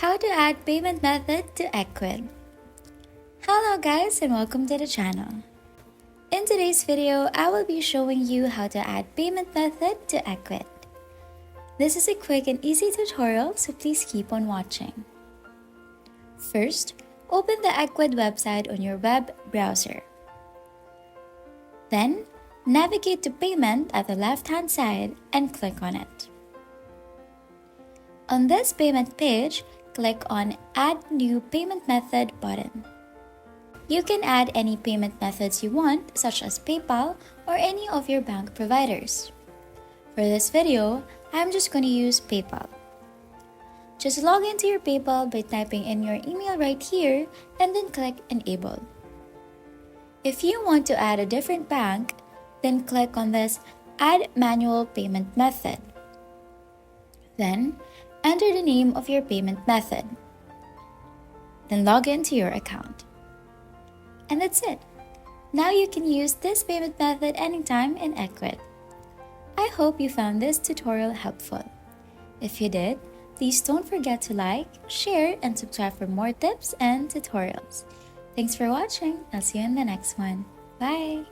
How to add payment method to ECWID. Hello guys and welcome to the channel. In today's video, I will be showing you how to add payment method to ECWID. This is a quick and easy tutorial, so please keep on watching. First, open the ECWID website on your web browser. Then, navigate to Payment at the left-hand side and click on it. On this payment page, click on Add New Payment Method button. You can add any payment methods you want, such as PayPal or any of your bank providers. For this video, I'm just going to use PayPal. Just log into your PayPal by typing in your email right here and then click Enable. If you want to add a different bank, then click on this Add Manual Payment Method. Then, enter the name of your payment method. Then log into your account. And that's it. Now you can use this payment method anytime in ECWID. I hope you found this tutorial helpful. If you did, please don't forget to like, share, and subscribe for more tips and tutorials. Thanks for watching. I'll see you in the next one. Bye!